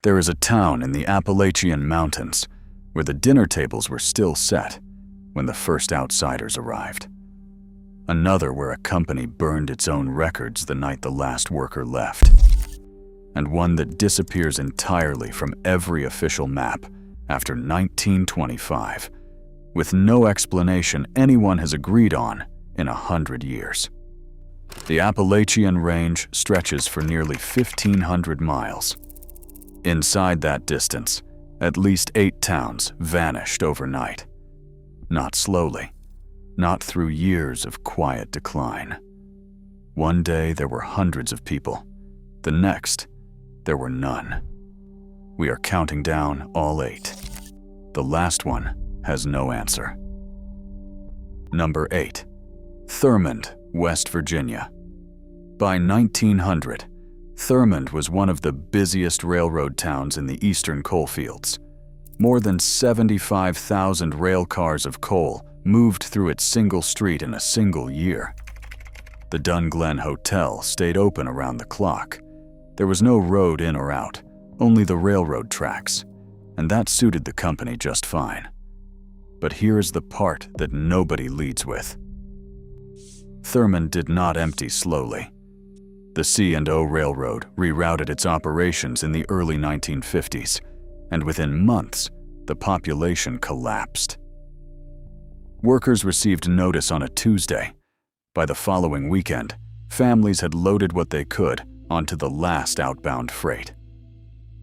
There is a town in the Appalachian Mountains where the dinner tables were still set when the first outsiders arrived. Another where a company burned its own records the night the last worker left. And one that disappears entirely from every official map after 1925, with no explanation anyone has agreed on in 100 years. The Appalachian Range stretches for nearly 1,500 miles. Inside that distance, at least 8 towns vanished overnight. Not slowly, not through years of quiet decline. One day there were hundreds of people. The next, there were none. We are counting down all 8. The last one has no answer. Number 8. Thurmond, West Virginia. By 1900, Thurmond was one of the busiest railroad towns in the eastern coalfields. More than 75,000 rail cars of coal moved through its single street in a single year. The Dunglen Hotel stayed open around the clock. There was no road in or out, only the railroad tracks, and that suited the company just fine. But here is the part that nobody leads with. Thurmond did not empty slowly. The C&O Railroad rerouted its operations in the early 1950s, and within months, the population collapsed. Workers received notice on a Tuesday. By the following weekend, families had loaded what they could onto the last outbound freight.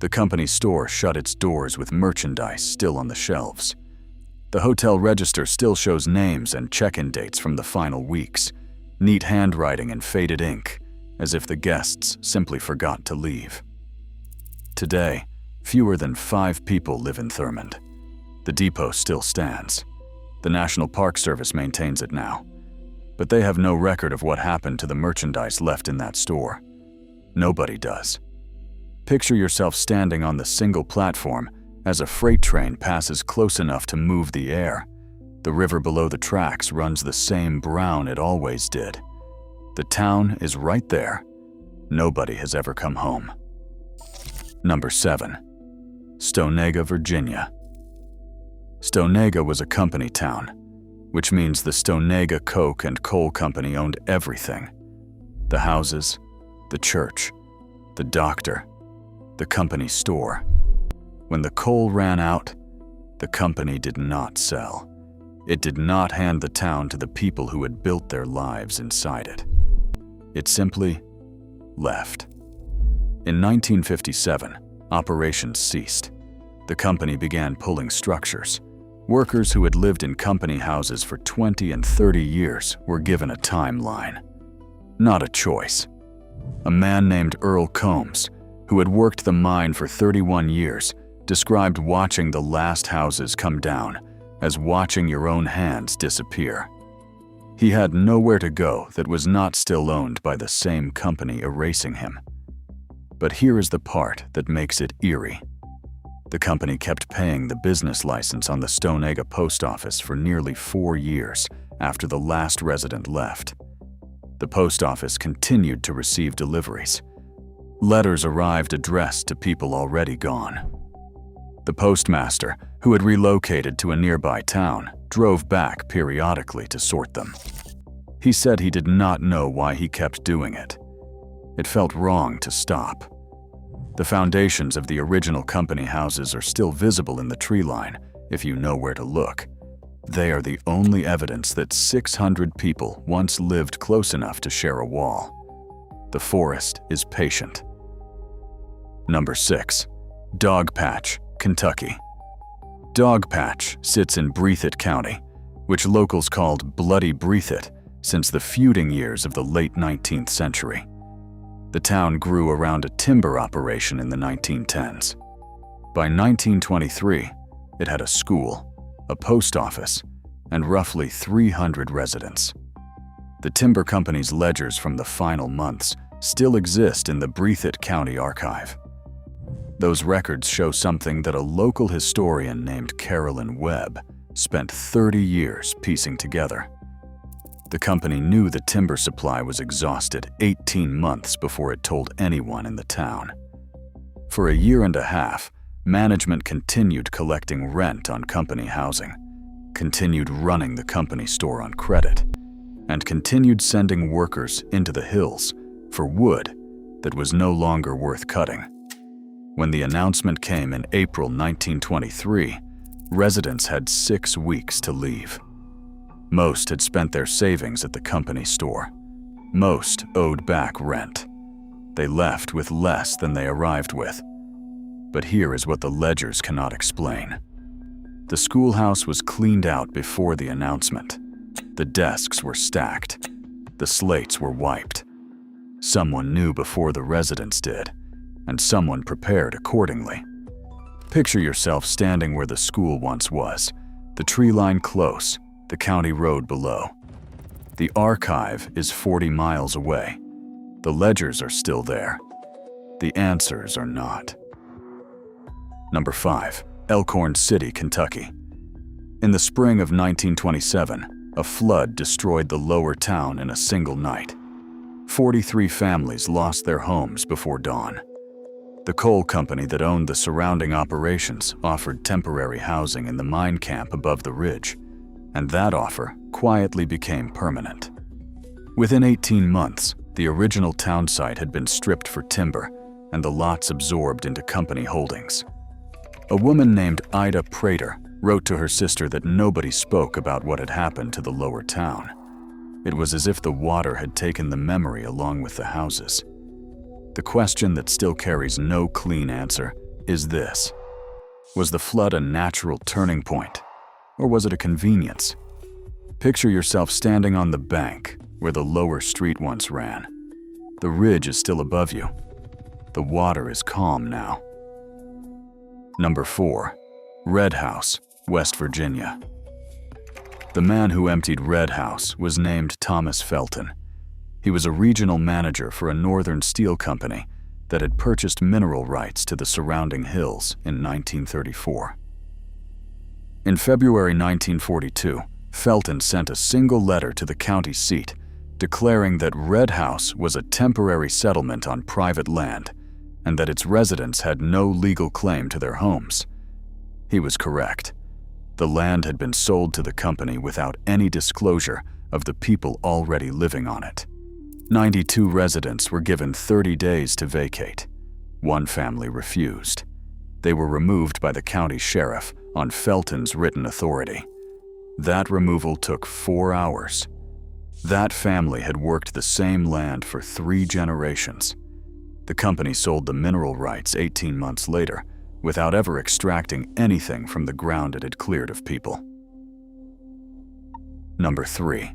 The company store shut its doors with merchandise still on the shelves. The hotel register still shows names and check-in dates from the final weeks, neat handwriting in faded ink, as if the guests simply forgot to leave. Today, fewer than 5 people live in Thurmond. The depot still stands. The National Park Service maintains it now, but they have no record of what happened to the merchandise left in that store. Nobody does. Picture yourself standing on the single platform as a freight train passes close enough to move the air. The river below the tracks runs the same brown it always did. The town is right there. Nobody has ever come home. Number 7. Stonega, Virginia. Stonega was a company town, which means the Stonega Coke and Coal Company owned everything. The houses, the church, the doctor, the company store. When the coal ran out, the company did not sell. It did not hand the town to the people who had built their lives inside it. It simply left. In 1957, operations ceased. The company began pulling structures. Workers who had lived in company houses for 20 and 30 years were given a timeline. Not a choice. A man named Earl Combs, who had worked the mine for 31 years, described watching the last houses come down as watching your own hands disappear. He had nowhere to go that was not still owned by the same company erasing him. But here is the part that makes it eerie. The company kept paying the business license on the Stonega post office for nearly 4 years after the last resident left. The post office continued to receive deliveries. Letters arrived addressed to people already gone. The postmaster, who had relocated to a nearby town, drove back periodically to sort them. He said he did not know why he kept doing it. It felt wrong to stop. The foundations of the original company houses are still visible in the tree line if you know where to look. They are the only evidence that 600 people once lived close enough to share a wall. The forest is patient. Number 6. Dogpatch, Kentucky. Dogpatch sits in Breathitt County, which locals called Bloody Breathitt since the feuding years of the late 19th century. The town grew around a timber operation in the 1910s. By 1923, it had a school, a post office, and roughly 300 residents. The timber company's ledgers from the final months still exist in the Breathitt County Archive. Those records show something that a local historian named Carolyn Webb spent 30 years piecing together. The company knew the timber supply was exhausted 18 months before it told anyone in the town. For a year and a half, management continued collecting rent on company housing, continued running the company store on credit, and continued sending workers into the hills for wood that was no longer worth cutting. When the announcement came in April 1923, residents had 6 weeks to leave. Most had spent their savings at the company store. Most owed back rent. They left with less than they arrived with. But here is what the ledgers cannot explain. The schoolhouse was cleaned out before the announcement. The desks were stacked. The slates were wiped. Someone knew before the residents did, and someone prepared accordingly. Picture yourself standing where the school once was, the tree line close, the county road below. The archive is 40 miles away. The ledgers are still there. The answers are not. Number 5. Elkhorn City, Kentucky. In the spring of 1927, a flood destroyed the lower town in a single night. 43 families lost their homes before dawn. The coal company that owned the surrounding operations offered temporary housing in the mine camp above the ridge, and that offer quietly became permanent. Within 18 months, the original town site had been stripped for timber and the lots absorbed into company holdings. A woman named Ida Prater wrote to her sister that nobody spoke about what had happened to the lower town. It was as if the water had taken the memory along with the houses. The question that still carries no clean answer is this: was the flood a natural turning point, or was it a convenience? Picture yourself standing on the bank where the lower street once ran. The ridge is still above you. The water is calm now. Number 4. Red House, West Virginia. The man who emptied Red House was named Thomas Felton. He was a regional manager for a northern steel company that had purchased mineral rights to the surrounding hills in 1934. In February 1942, Felton sent a single letter to the county seat declaring that Red House was a temporary settlement on private land and that its residents had no legal claim to their homes. He was correct. The land had been sold to the company without any disclosure of the people already living on it. 92 residents were given 30 days to vacate. One family refused. They were removed by the county sheriff on Felton's written authority. That removal took 4 hours. That family had worked the same land for 3 generations. The company sold the mineral rights 18 months later without ever extracting anything from the ground it had cleared of people. Number 3.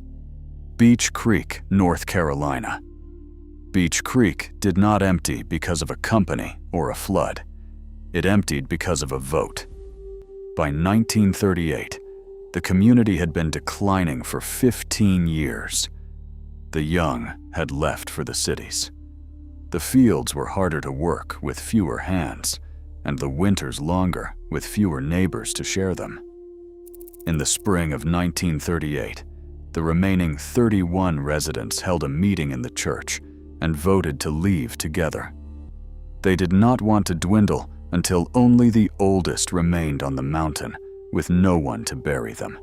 Beech Creek, North Carolina. Beech Creek did not empty because of a company or a flood. It emptied because of a vote. By 1938, the community had been declining for 15 years. The young had left for the cities. The fields were harder to work with fewer hands, and the winters longer with fewer neighbors to share them. In the spring of 1938, the remaining 31 residents held a meeting in the church and voted to leave together. They did not want to dwindle until only the oldest remained on the mountain with no one to bury them.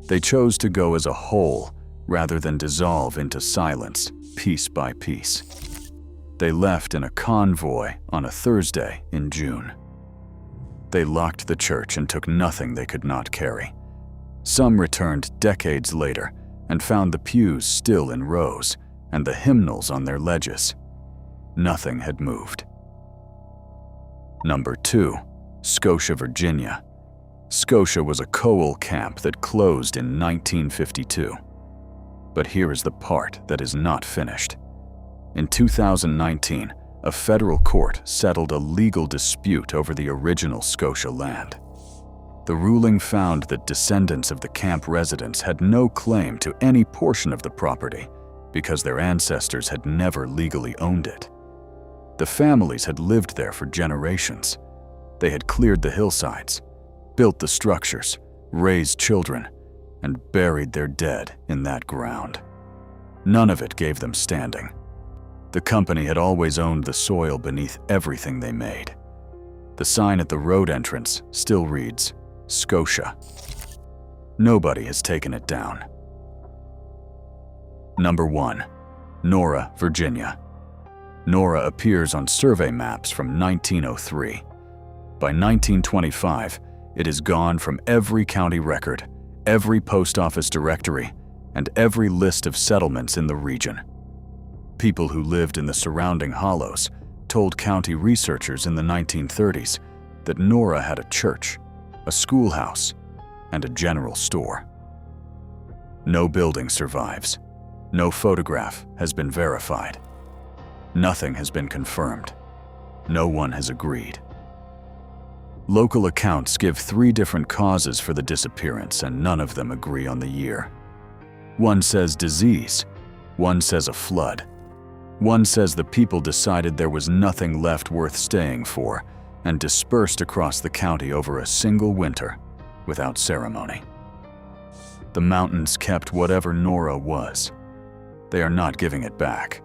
They chose to go as a whole rather than dissolve into silence, piece by piece. They left in a convoy on a Thursday in June. They locked the church and took nothing they could not carry. Some returned decades later and found the pews still in rows and the hymnals on their ledges. Nothing had moved. Number 2. Scotia, Virginia. Scotia was a coal camp that closed in 1952. But here is the part that is not finished. In 2019, a federal court settled a legal dispute over the original Scotia land. The ruling found that descendants of the camp residents had no claim to any portion of the property because their ancestors had never legally owned it. The families had lived there for generations. They had cleared the hillsides, built the structures, raised children, and buried their dead in that ground. None of it gave them standing. The company had always owned the soil beneath everything they made. The sign at the road entrance still reads, Scotia. Nobody has taken it down. Number 1. Nora, Virginia. Nora appears on survey maps from 1903. By 1925, it is gone from every county record, every post office directory, and every list of settlements in the region. People who lived in the surrounding hollows told county researchers in the 1930s that Nora had a church, a schoolhouse, and a general store. No building survives. No photograph has been verified. Nothing has been confirmed. No one has agreed. Local accounts give 3 different causes for the disappearance, and none of them agree on the year. One says disease. One says a flood. One says the people decided there was nothing left worth staying for and dispersed across the county over a single winter without ceremony. The mountains kept whatever Nora was. They are not giving it back.